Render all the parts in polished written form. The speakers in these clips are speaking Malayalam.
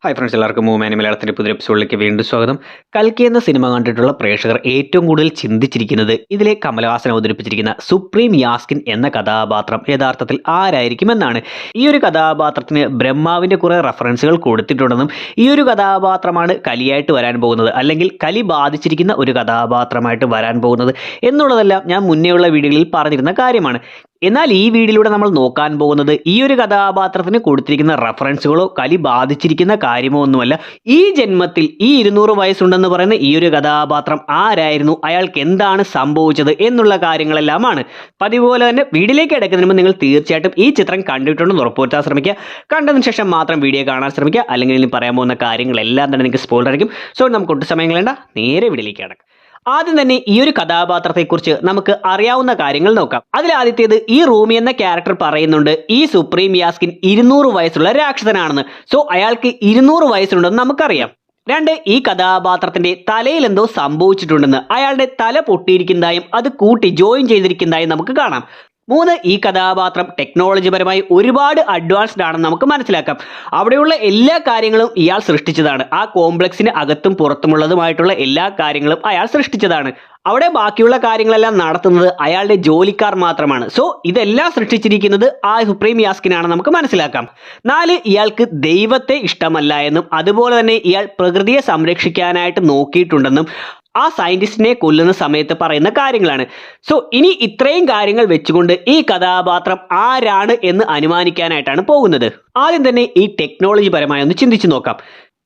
ഹായ് ഫ്രണ്ട്സ്, എല്ലാവർക്കും മൂവ്മാനി മലയാളത്തിൻ്റെ പുതിയ എപ്പിസോഡിലേക്ക് വീണ്ടും സ്വാഗതം. കൽക്കി എന്ന സിനിമ കണ്ടിട്ടുള്ള പ്രേക്ഷകർ ഏറ്റവും കൂടുതൽ ചിന്തിച്ചിരിക്കുന്നത് ഇതിലെ കമലഹാസൻ അവതരിപ്പിച്ചിരിക്കുന്ന സുപ്രീം യാസ്കിൻ എന്ന കഥാപാത്രം യഥാർത്ഥത്തിൽ ആരായിരിക്കും എന്നാണ്. ഈ ഒരു കഥാപാത്രത്തിന് ബ്രഹ്മാവിൻ്റെ കുറേ റെഫറൻസുകൾ കൊടുത്തിട്ടുണ്ടെന്നും ഈ ഒരു കഥാപാത്രമാണ് കലിയായിട്ട് വരാൻ പോകുന്നത്, അല്ലെങ്കിൽ കലി ബാധിച്ചിരിക്കുന്ന ഒരു കഥാപാത്രമായിട്ട് വരാൻ പോകുന്നത് എന്നുള്ളതെല്ലാം ഞാൻ മുന്നേയുള്ള വീഡിയോകളിൽ പറഞ്ഞിരുന്ന കാര്യമാണ്. എന്നാൽ ഈ വീഡിയോയിലൂടെ നമ്മൾ നോക്കാൻ പോകുന്നത് ഈ ഒരു കഥാപാത്രത്തിന് കൊടുത്തിരിക്കുന്ന റെഫറൻസുകളോ കലി ബാധിച്ചിരിക്കുന്ന കാര്യമോ ഒന്നുമല്ല. ഈ ജന്മത്തിൽ ഈ 200 വയസ്സുണ്ടെന്ന് പറയുന്ന ഈ ഒരു കഥാപാത്രം ആരായിരുന്നു, അയാൾക്ക് എന്താണ് സംഭവിച്ചത് എന്നുള്ള കാര്യങ്ങളെല്ലാമാണ്. പതിപോലെ തന്നെ വീഡിയോയിലേക്ക് കിടക്കുന്നതിന് മുമ്പ് നിങ്ങൾ തീർച്ചയായിട്ടും ഈ ചിത്രം കണ്ടിട്ടുണ്ടെന്ന് ഉറപ്പുവരുത്താൻ ശ്രമിക്കുക. കണ്ടതിന് ശേഷം മാത്രം വീഡിയോ കാണാൻ ശ്രമിക്കുക, അല്ലെങ്കിൽ ഇനി പറയാൻ പോകുന്ന കാര്യങ്ങളെല്ലാം തന്നെ നിങ്ങൾക്ക് സ്പോയിലർ ആയിരിക്കും. സോ നമുക്ക് ഒട്ടും സമയം കളയണ്ട, നേരെ വീഡിയോയിലേക്ക് കിടക്കാം. ആദ്യം തന്നെ ഈ ഒരു കഥാപാത്രത്തെക്കുറിച്ച് നമുക്ക് അറിയാവുന്ന കാര്യങ്ങൾ നോക്കാം. അതിൽ ആദ്യത്തേത്, ഈ റൂമി എന്ന ക്യാരക്ടർ പറയുന്നുണ്ട് ഈ സുപ്രീം യാസ്കിൻ 200 വയസ്സുള്ള രാക്ഷസനാണെന്ന്. സോ അയാൾക്ക് 200 വയസ്സുണ്ടെന്ന് നമുക്കറിയാം. 2, ഈ കഥാപാത്രത്തിന്റെ തലയിൽ എന്തോ സംഭവിച്ചിട്ടുണ്ടെന്ന്, അയാളുടെ തല പൊട്ടിയിരിക്കുന്നതായും അത് കൂട്ടി ജോയിൻ ചെയ്തിരിക്കുന്നതായും നമുക്ക് കാണാം. 3, ഈ കഥാപാത്രം ടെക്നോളജി പരമായി ഒരുപാട് അഡ്വാൻസ്ഡ് ആണെന്ന് നമുക്ക് മനസ്സിലാക്കാം. അവിടെയുള്ള എല്ലാ കാര്യങ്ങളും ഇയാൾ സൃഷ്ടിച്ചതാണ്. ആ കോംപ്ലക്സിന് അകത്തും പുറത്തുമുള്ളതുമായിട്ടുള്ള എല്ലാ കാര്യങ്ങളും അയാൾ സൃഷ്ടിച്ചതാണ്. അവിടെ ബാക്കിയുള്ള കാര്യങ്ങളെല്ലാം നടത്തുന്നത് അയാളുടെ ജോലിക്കാർ മാത്രമാണ്. സോ ഇതെല്ലാം സൃഷ്ടിച്ചിരിക്കുന്നത് ആ സുപ്രീം യാസ്കിനാണ് നമുക്ക് മനസ്സിലാക്കാം. 4, ഇയാൾക്ക് ദൈവത്തെ ഇഷ്ടമല്ല എന്നും അതുപോലെ തന്നെ ഇയാൾ പ്രകൃതിയെ സംരക്ഷിക്കാനായിട്ട് നോക്കിയിട്ടുണ്ടെന്നും ആ സയന്റിസ്റ്റിനെ കൊല്ലുന്ന സമയത്ത് പറയുന്ന കാര്യങ്ങളാണ്. സോ ഇനി ഇത്രയും കാര്യങ്ങൾ വെച്ചുകൊണ്ട് ഈ കഥാപാത്രം ആരാണ് എന്ന് അനുമാനിക്കാനായിട്ടാണ് പോകുന്നത്. ആദ്യം തന്നെ ഈ ടെക്നോളജി പരമായി ഒന്ന് ചിന്തിച്ചു നോക്കാം.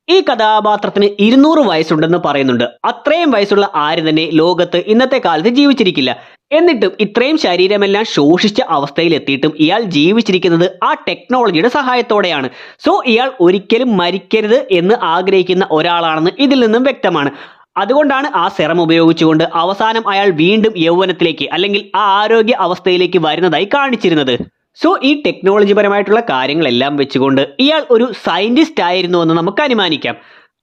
ഈ കഥാപാത്രത്തിന് 200 വയസ്സുണ്ടെന്ന് പറയുന്നുണ്ട്. അത്രയും വയസ്സുള്ള ആര് തന്നെ ലോകത്ത് ഇന്നത്തെ കാലത്ത് ജീവിച്ചിരിക്കില്ല. എന്നിട്ടും ഇത്രയും ശരീരമെല്ലാം ശോഷിച്ച അവസ്ഥയിൽ എത്തിയിട്ടും ഇയാൾ ജീവിച്ചിരിക്കുന്നത് ആ ടെക്നോളജിയുടെ സഹായത്തോടെയാണ്. സോ ഇയാൾ ഒരിക്കലും മരിക്കരുത് എന്ന് ആഗ്രഹിക്കുന്ന ഒരാളാണെന്ന് ഇതിൽ നിന്നും വ്യക്തമാണ്. അതുകൊണ്ടാണ് ആ സെറം ഉപയോഗിച്ചുകൊണ്ട് അവസാനം അയാൾ വീണ്ടും യൗവനത്തിലേക്ക്, അല്ലെങ്കിൽ ആ ആരോഗ്യ അവസ്ഥയിലേക്ക് വരുന്നതായി കാണിച്ചിരുന്നത്. സോ ഈ ടെക്നോളജി പരമായിട്ടുള്ള കാര്യങ്ങളെല്ലാം വെച്ചുകൊണ്ട് ഇയാൾ ഒരു സയന്റിസ്റ്റ് ആയിരുന്നു എന്ന് നമുക്ക് അനുമാനിക്കാം.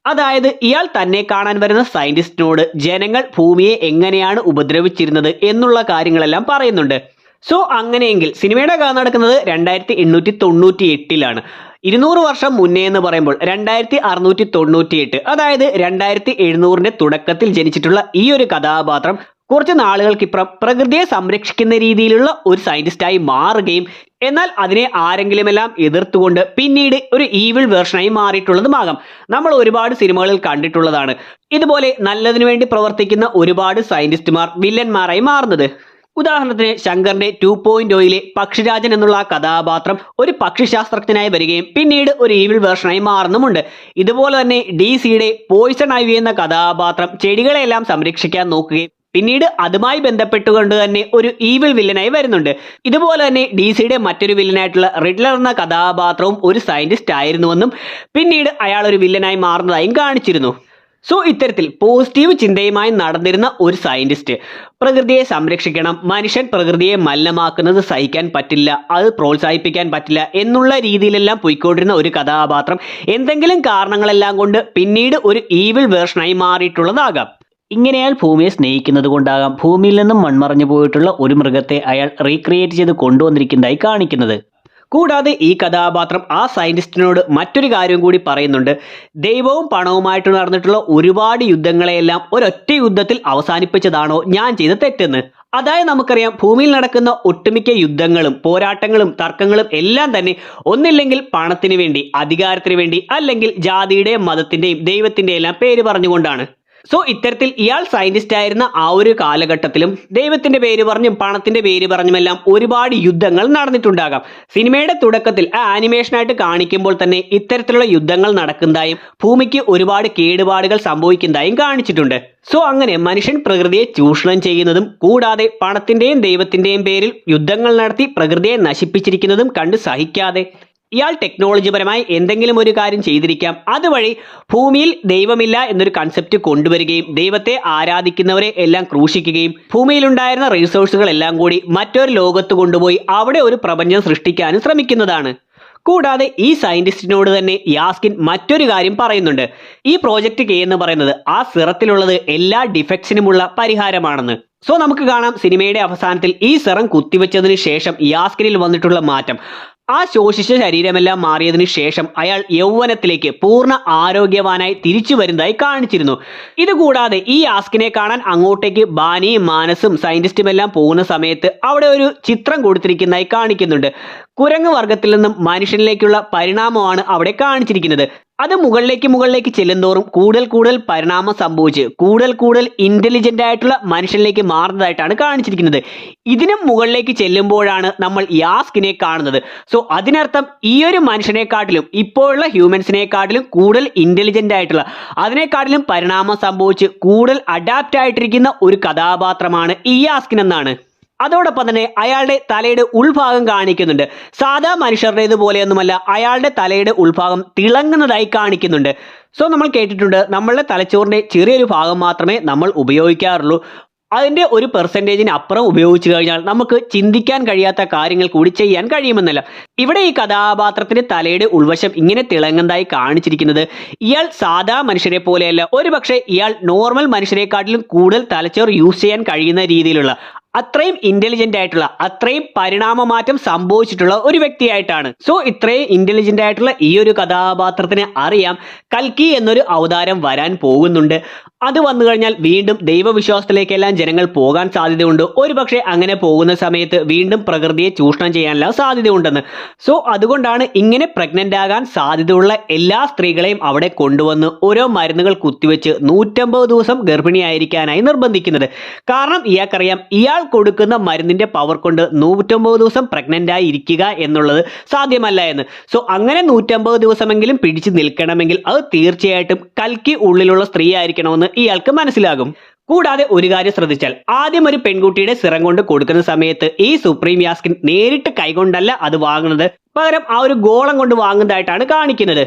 അതായത് ഇയാൾ തന്നെ കാണാൻ വരുന്ന സയന്റിസ്റ്റിനോട് ജനങ്ങൾ ഭൂമിയെ എങ്ങനെയാണ് ഉപദ്രവിച്ചിരുന്നത് എന്നുള്ള കാര്യങ്ങളെല്ലാം പറയുന്നുണ്ട്. സോ അങ്ങനെയെങ്കിൽ സിനിമയുടെ കഥ നടക്കുന്നത് 2898-ലാണ്. 200 വർഷം മുന്നേ എന്ന് പറയുമ്പോൾ 2698, അതായത് 2700-ന്റെ തുടക്കത്തിൽ ജനിച്ചിട്ടുള്ള ഈ ഒരു കഥാപാത്രം കുറച്ച് നാളുകൾക്കിപ്പുറം പ്രകൃതിയെ സംരക്ഷിക്കുന്ന രീതിയിലുള്ള ഒരു സയന്റിസ്റ്റായി മാറുകയും എന്നാൽ അതിനെ ആരെങ്കിലുമെല്ലാം എതിർത്തുകൊണ്ട് പിന്നീട് ഒരു ഈവിൾ വേർഷനായി മാറിയിട്ടുള്ളതുമാകാം. നമ്മൾ ഒരുപാട് സിനിമകളിൽ കണ്ടിട്ടുള്ളതാണ് ഇതുപോലെ നല്ലതിനു വേണ്ടി പ്രവർത്തിക്കുന്ന ഒരുപാട് സയന്റിസ്റ്റുമാർ വില്ലന്മാരായി മാറുന്നത്. ഉദാഹരണത്തിന് ശങ്കറിന്റെ 2.0-ലെ പക്ഷിരാജൻ എന്നുള്ള കഥാപാത്രം ഒരു പക്ഷിശാസ്ത്രജ്ഞനായി വരികയും പിന്നീട് ഒരു ഈവിൾ വേർഷനായി മാറുന്നുമുണ്ട്. ഇതുപോലെ തന്നെ DC-യുടെ പോയിസൺ ഐവി എന്ന കഥാപാത്രം ചെടികളെല്ലാം സംരക്ഷിക്കാൻ നോക്കുകയും പിന്നീട് അതുമായി ബന്ധപ്പെട്ടുകൊണ്ട് തന്നെ ഒരു ഈവിൾ വില്ലനായി വരുന്നുണ്ട്. ഇതുപോലെ തന്നെ DC-യുടെ മറ്റൊരു വില്ലനായിട്ടുള്ള റിഡ്ലർ എന്ന കഥാപാത്രവും ഒരു സയന്റിസ്റ്റ് ആയിരുന്നുവെന്നും പിന്നീട് അയാൾ ഒരു വില്ലനായി മാറുന്നതായും കാണിച്ചിരുന്നു. സോ ഇത്തരത്തിൽ പോസിറ്റീവ് ചിന്തയുമായി നടന്നിരുന്ന ഒരു സയന്റിസ്റ്റ്, പ്രകൃതിയെ സംരക്ഷിക്കണം, മനുഷ്യൻ പ്രകൃതിയെ മലിനമാക്കുന്നത് സഹിക്കാൻ പറ്റില്ല, അത് പ്രോത്സാഹിപ്പിക്കാൻ പറ്റില്ല എന്നുള്ള രീതിയിലെല്ലാം പോയിക്കൊണ്ടിരുന്ന ഒരു കഥാപാത്രം എന്തെങ്കിലും കാരണങ്ങളെല്ലാം കൊണ്ട് പിന്നീട് ഒരു ഈവിൾ വേർഷനായി മാറിയിട്ടുള്ളതാകാം. ഇങ്ങനെ അയാൾ ഭൂമിയെ സ്നേഹിക്കുന്നത് കൊണ്ടാകാം ഭൂമിയിൽ നിന്നും മൺമറഞ്ഞു പോയിട്ടുള്ള ഒരു മൃഗത്തെ അയാൾ റീക്രിയേറ്റ് ചെയ്ത് കൊണ്ടുവന്നിരിക്കുന്നതായി കാണിക്കുന്നത്. കൂടാതെ ഈ കഥാപാത്രം ആ സയന്റിസ്റ്റിനോട് മറ്റൊരു കാര്യം കൂടി പറയുന്നുണ്ട്. ദൈവവും പണവുമായിട്ട് നടന്നിട്ടുള്ള ഒരുപാട് യുദ്ധങ്ങളെയെല്ലാം ഒരൊറ്റ യുദ്ധത്തിൽ അവസാനിപ്പിച്ചതാണോ ഞാൻ ചെയ്ത തെറ്റെന്ന്. അതായത് നമുക്കറിയാം ഭൂമിയിൽ നടക്കുന്ന ഒട്ടുമിക്ക യുദ്ധങ്ങളും പോരാട്ടങ്ങളും തർക്കങ്ങളും എല്ലാം തന്നെ ഒന്നില്ലെങ്കിൽ പണത്തിന് വേണ്ടി, അധികാരത്തിന് വേണ്ടി, അല്ലെങ്കിൽ ജാതിയുടെയും മതത്തിന്റെയും ദൈവത്തിന്റെയും എല്ലാം പേര് പറഞ്ഞുകൊണ്ടാണ്. സോ ഇത്തരത്തിൽ ഇയാൾ സയന്റിസ്റ്റ് ആയിരുന്ന ആ ഒരു കാലഘട്ടത്തിലും ദൈവത്തിന്റെ പേര് പറഞ്ഞും പണത്തിന്റെ പേര് പറഞ്ഞുമെല്ലാം ഒരുപാട് യുദ്ധങ്ങൾ നടന്നിട്ടുണ്ടാകാം. സിനിമയുടെ തുടക്കത്തിൽ ആ ആനിമേഷനായിട്ട് കാണിക്കുമ്പോൾ തന്നെ ഇത്തരത്തിലുള്ള യുദ്ധങ്ങൾ നടക്കുന്നതായും ഭൂമിക്ക് ഒരുപാട് കേടുപാടുകൾ സംഭവിക്കുന്നതായും കാണിച്ചിട്ടുണ്ട്. സോ അങ്ങനെ മനുഷ്യൻ പ്രകൃതിയെ ചൂഷണം ചെയ്യുന്നതും കൂടാതെ പണത്തിന്റെയും ദൈവത്തിന്റെയും പേരിൽ യുദ്ധങ്ങൾ നടത്തി പ്രകൃതിയെ നശിപ്പിച്ചിരിക്കുന്നതും കണ്ട് സഹിക്കാതെ ഇയാൾ ടെക്നോളജി പരമായി എന്തെങ്കിലും ഒരു കാര്യം ചെയ്തിരിക്കാം. അതുവഴി ഭൂമിയിൽ ദൈവമില്ല എന്നൊരു കൺസെപ്റ്റ് കൊണ്ടുവരികയും ദൈവത്തെ ആരാധിക്കുന്നവരെ എല്ലാം ക്രൂശിക്കുകയും ഭൂമിയിലുണ്ടായിരുന്ന റിസോഴ്സുകൾ എല്ലാം കൂടി മറ്റൊരു ലോകത്ത് കൊണ്ടുപോയി അവിടെ ഒരു പ്രപഞ്ചം സൃഷ്ടിക്കാനും ശ്രമിക്കുന്നതാണ്. കൂടാതെ ഈ സയന്റിസ്റ്റിനോട് തന്നെ യാസ്കിൻ മറ്റൊരു കാര്യം പറയുന്നുണ്ട്. ഈ പ്രോജക്റ്റ് കെ എന്ന് പറയുന്നത് ആ സിറത്തിലുള്ളത് എല്ലാ ഡിഫക്ട്സിനുമുള്ള പരിഹാരമാണെന്ന്. സോ നമുക്ക് കാണാം സിനിമയുടെ അവസാനത്തിൽ ഈ സിറം കുത്തിവെച്ചതിന് ശേഷം യാസ്കിനിൽ വന്നിട്ടുള്ള മാറ്റം. ആ ശോഷിച്ച ശരീരമെല്ലാം മാറിയതിനു ശേഷം അയാൾ യൗവനത്തിലേക്ക് പൂർണ്ണ ആരോഗ്യവാനായി തിരിച്ചു വരുന്നതായി കാണിച്ചിരുന്നു. ഇതുകൂടാതെ ഈ യാസ്കിനെ കാണാൻ അങ്ങോട്ടേക്ക് ബാനിയും മാനസും സയന്റിസ്റ്റും എല്ലാം പോകുന്ന സമയത്ത് അവിടെ ഒരു ചിത്രം കൊടുത്തിരിക്കുന്നതായി കാണിക്കുന്നുണ്ട്. കുരങ്ങ് വർഗത്തിൽ നിന്നും മനുഷ്യനിലേക്കുള്ള പരിണാമമാണ് അവിടെ കാണിച്ചിരിക്കുന്നത്. അത് മുകളിലേക്ക് ചെല്ലുന്തോറും കൂടുതൽ പരിണാമം സംഭവിച്ച് കൂടുതൽ ഇന്റലിജന്റ് ആയിട്ടുള്ള മനുഷ്യനിലേക്ക് മാറുന്നതായിട്ടാണ് കാണിച്ചിരിക്കുന്നത്. ഇതിനും മുകളിലേക്ക് ചെല്ലുമ്പോഴാണ് നമ്മൾ യാസ്കിനെ കാണുന്നത്. സോ അതിനർത്ഥം ഈ ഒരു മനുഷ്യനെക്കാട്ടിലും ഇപ്പോഴുള്ള ഹ്യൂമൻസിനെക്കാട്ടിലും കൂടുതൽ ഇന്റലിജന്റ് ആയിട്ടുള്ള, അതിനെക്കാട്ടിലും പരിണാമം സംഭവിച്ച് കൂടുതൽ അഡാപ്റ്റ് ആയിട്ടിരിക്കുന്ന ഒരു കഥാപാത്രമാണ് ഈ യാസ്കിൻ എന്നാണ്. അതോടൊപ്പം തന്നെ അയാളുടെ തലയുടെ ഉൾഭാഗം കാണിക്കുന്നുണ്ട്. സാധാ മനുഷ്യരുടേതുപോലെയൊന്നുമല്ല, അയാളുടെ തലയുടെ ഉൾഭാഗം തിളങ്ങുന്നതായി കാണിക്കുന്നുണ്ട്. സോ നമ്മൾ കേട്ടിട്ടുണ്ട്, നമ്മളുടെ തലച്ചോറിന്റെ ചെറിയൊരു ഭാഗം മാത്രമേ നമ്മൾ ഉപയോഗിക്കാറുള്ളൂ. അതിന്റെ ഒരു പെർസെൻറ്റേജിന് അപ്പുറം ഉപയോഗിച്ചു കഴിഞ്ഞാൽ നമുക്ക് ചിന്തിക്കാൻ കഴിയാത്ത കാര്യങ്ങൾ കൂടി ചെയ്യാൻ കഴിയുമെന്നല്ല. ഇവിടെ ഈ കഥാപാത്രത്തിന്റെ തലയുടെ ഉൾവശം ഇങ്ങനെ തിളങ്ങുന്നതായി കാണിച്ചിരിക്കുന്നത് ഇയാൾ സാധാ മനുഷ്യരെ പോലെയല്ല, ഒരുപക്ഷെ ഇയാൾ നോർമൽ മനുഷ്യരെക്കാട്ടിലും കൂടുതൽ തലച്ചോർ യൂസ് ചെയ്യാൻ കഴിയുന്ന രീതിയിലുള്ള, അത്രയും ഇന്റലിജന്റ് ആയിട്ടുള്ള, അത്രയും പരിണാമമാറ്റം സംഭവിച്ചിട്ടുള്ള ഒരു വ്യക്തിയായിട്ടാണ്. സോ ഇത്രയും ഇന്റലിജന്റ് ആയിട്ടുള്ള ഈ ഒരു കഥാപാത്രത്തിന് അറിയാം കൽക്കി എന്നൊരു അവതാരം വരാൻ പോകുന്നുണ്ട്. അത് വന്നു കഴിഞ്ഞാൽ വീണ്ടും ദൈവവിശ്വാസത്തിലേക്കെല്ലാം ജനങ്ങൾ പോകാൻ സാധ്യതയുണ്ട്. ഒരുപക്ഷെ അങ്ങനെ പോകുന്ന സമയത്ത് വീണ്ടും പ്രകൃതിയെ ചൂഷണം ചെയ്യാനുള്ള സാധ്യതയുണ്ടെന്ന്. സോ അതുകൊണ്ടാണ് ഇങ്ങനെ പ്രഗ്നന്റ് ആകാൻ സാധ്യതയുള്ള എല്ലാ സ്ത്രീകളെയും അവിടെ കൊണ്ടുവന്ന് ഓരോ മരുന്നുകൾ കുത്തിവെച്ച് 150 ദിവസം ഗർഭിണിയായിരിക്കാനായി നിർബന്ധിക്കുന്നത്. കാരണം ഇയാൾക്കറിയാം ഇയാൾ കൊടുക്കുന്ന മരുന്നിന്റെ പവർ കൊണ്ട് 150 ദിവസം പ്രഗ്നന്റ് ആയി ഇരിക്കുക എന്നുള്ളത് സാധ്യമല്ല എന്ന്. സോ അങ്ങനെ 150 ദിവസമെങ്കിലും പിടിച്ചു നിൽക്കണമെങ്കിൽ അത് തീർച്ചയായിട്ടും കൽക്കി ഉള്ളിലുള്ള സ്ത്രീ ആയിരിക്കണമെന്ന് ഇയാൾക്ക് മനസ്സിലാകും. കൂടാതെ ഒരു കാര്യം ശ്രദ്ധിച്ചാൽ, ആദ്യം ഒരു പെൺകുട്ടിയുടെ സിറം കൊണ്ട് കൊടുക്കുന്ന സമയത്ത് ഈ സുപ്രീം യാസ്കിൻ നേരിട്ട് കൈകൊണ്ടല്ല അത് വാങ്ങുന്നത്, പകരം ആ ഒരു ഗോളം കൊണ്ട് വാങ്ങുന്നതായിട്ടാണ് കാണിക്കുന്നത്.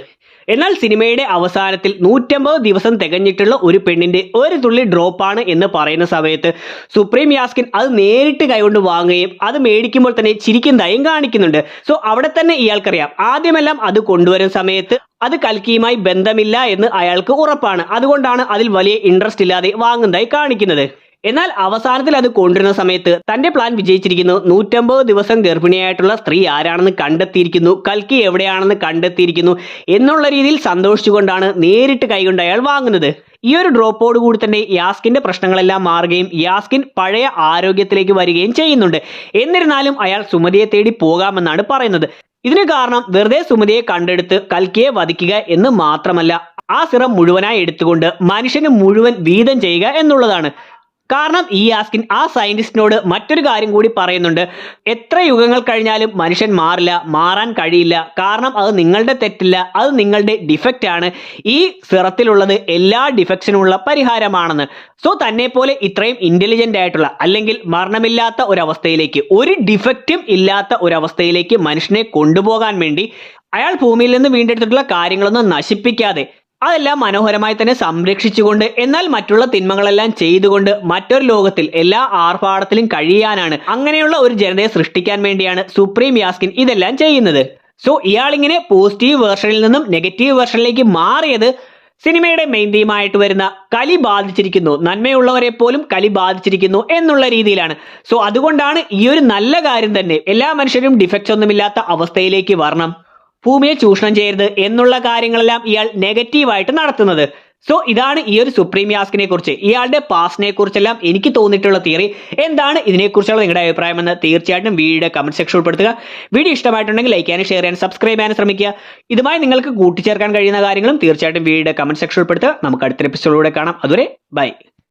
എന്നാൽ സിനിമയുടെ അവസാനത്തിൽ 150 ദിവസം തികഞ്ഞിട്ടുള്ള ഒരു പെണ്ണിന്റെ ഒരു തുള്ളി ഡ്രോപ്പാണ് എന്ന് പറയുന്ന സമയത്ത് സുപ്രീം യാസ്കിൻ അത് നേരിട്ട് കൈകൊണ്ട് വാങ്ങുകയും അത് മേടിക്കുമ്പോൾ തന്നെ ചിരിക്കുന്നതായും കാണിക്കുന്നുണ്ട്. സോ അവിടെ തന്നെ ഇയാൾക്കറിയാം ആദ്യമെല്ലാം അത് കൊണ്ടുവരുന്ന സമയത്ത് അത് കൽക്കിയുമായി ബന്ധമില്ല എന്ന് അയാൾക്ക് ഉറപ്പാണ്. അതുകൊണ്ടാണ് അതിൽ വലിയ ഇൻട്രസ്റ്റ് ഇല്ലാതെ വാങ്ങുന്നതായി കാണിക്കുന്നത്. എന്നാൽ അവസാനത്തിൽ അത് കൊണ്ടുവരുന്ന സമയത്ത് തന്റെ പ്ലാൻ വിജയിച്ചിരിക്കുന്നു. 150 ദിവസം ഗർഭിണിയായിട്ടുള്ള സ്ത്രീ ആരാണെന്ന് കണ്ടെത്തിയിരിക്കുന്നു, കൽക്കി എവിടെയാണെന്ന് കണ്ടെത്തിയിരിക്കുന്നു എന്നുള്ള രീതിയിൽ സന്തോഷിച്ചുകൊണ്ടാണ് നേരിട്ട് കൈകൊണ്ട് അയാൾ വാങ്ങുന്നത്. ഈ ഒരു ഡ്രോപ്പോട് കൂടി തന്നെ യാസ്കിന്റെ പ്രശ്നങ്ങളെല്ലാം മാറുകയും യാസ്കിൻ പഴയ ആരോഗ്യത്തിലേക്ക് വരികയും ചെയ്യുന്നുണ്ട്. എന്നിരുന്നാലും അയാൾ സുമതിയെ തേടി പോകാമെന്നാണ് പറയുന്നത്. ഇതിന് കാരണം വെറുതെ സുമതിയെ കണ്ടെടുത്ത് കൽക്കിയെ വധിക്കുക എന്ന് മാത്രമല്ല, ആ സിറം മുഴുവനായി എടുത്തുകൊണ്ട് മനുഷ്യന് മുഴുവൻ വീതം ചെയ്യുക എന്നുള്ളതാണ്. കാരണം ഈ യാസ്കിൻ ആ സയന്റിസ്റ്റിനോട് മറ്റൊരു കാര്യം കൂടി പറയുന്നുണ്ട്, എത്ര യുഗങ്ങൾ കഴിഞ്ഞാലും മനുഷ്യൻ മാറില്ല, മാറാൻ കഴിയില്ല. കാരണം അത് നിങ്ങളുടെ തെറ്റില്ല, അത് നിങ്ങളുടെ ഡിഫക്റ്റ് ആണ്. ഈ സിറത്തിലുള്ളത് എല്ലാ ഡിഫക്ട്സിനുമുള്ള പരിഹാരമാണെന്ന്. സോ തന്നെ പോലെ ഇത്രയും ഇന്റലിജന്റ് ആയിട്ടുള്ള, അല്ലെങ്കിൽ മരണമില്ലാത്ത ഒരവസ്ഥയിലേക്ക്, ഒരു ഡിഫക്റ്റും ഇല്ലാത്ത ഒരവസ്ഥയിലേക്ക് മനുഷ്യനെ കൊണ്ടുപോകാൻ വേണ്ടി അയാൾ ഭൂമിയിൽ നിന്ന് വീണ്ടെടുത്തിട്ടുള്ള കാര്യങ്ങളൊന്നും നശിപ്പിക്കാതെ അതെല്ലാം മനോഹരമായി തന്നെ സംരക്ഷിച്ചുകൊണ്ട്, എന്നാൽ മറ്റുള്ള തിന്മകളെല്ലാം ചെയ്തുകൊണ്ട് മറ്റൊരു ലോകത്തിൽ എല്ലാ ആർഭാടത്തിലും കഴിയാനാണ്, അങ്ങനെയുള്ള ഒരു ജനതയെ സൃഷ്ടിക്കാൻ വേണ്ടിയാണ് സുപ്രീം യാസ്കിൻ ഇതെല്ലാം ചെയ്യുന്നത്. സോ ഇയാളിങ്ങനെ പോസിറ്റീവ് വേർഷനിൽ നിന്നും നെഗറ്റീവ് വേർഷനിലേക്ക് മാറിയത് സിനിമയുടെ മെയിൻ തീമായിട്ട് വരുന്ന കലി ബാധിച്ചിരിക്കുന്നു, നന്മയുള്ളവരെ പോലും കലി ബാധിച്ചിരിക്കുന്നു എന്നുള്ള രീതിയിലാണ്. സോ അതുകൊണ്ടാണ് ഈ ഒരു നല്ല കാര്യം തന്നെ, എല്ലാ മനുഷ്യരും ഡിഫക്ട്സ് ഒന്നുമില്ലാത്ത അവസ്ഥയിലേക്ക് വരണം, ഭൂമിയെ ചൂഷണം ചെയ്യരുത് എന്നുള്ള കാര്യങ്ങളെല്ലാം ഇയാൾ നെഗറ്റീവായിട്ട് നടത്തുന്നത്. സോ ഇതാണ് ഈ ഒരു സുപ്രീം യാസ്കിനെ കുറിച്ച്, ഇയാളുടെ പാസ്റ്റിനെ കുറിച്ചെല്ലാം എനിക്ക് തോന്നിയിട്ടുള്ള തിയറി. എന്താണ് ഇതിനെക്കുറിച്ചുള്ള നിങ്ങളുടെ അഭിപ്രായം എന്ന് തീർച്ചയായിട്ടും വീഡിയോയുടെ കമന്റ് സെക്ഷൻ ഉൾപ്പെടുത്തുക. വീഡിയോ ഇഷ്ടമായിട്ടുണ്ടെങ്കിൽ ലൈക്ക് ചെയ്യാനും ഷെയർ ചെയ്യാനും സബ്സ്ക്രൈബ് ചെയ്യാനും ശ്രമിക്കുക. ഇതുമായി നിങ്ങൾക്ക് കൂട്ടിച്ചേർക്കാൻ കഴിയുന്ന കാര്യങ്ങളും തീർച്ചയായിട്ടും വീഡിയോയുടെ കമന്റ് സെക്ഷൻ ഉൾപ്പെടുത്തുക. നമുക്ക് അടുത്ത എപ്പിസോഡിലൂടെ കാണാം. അതുവരെ ബൈ.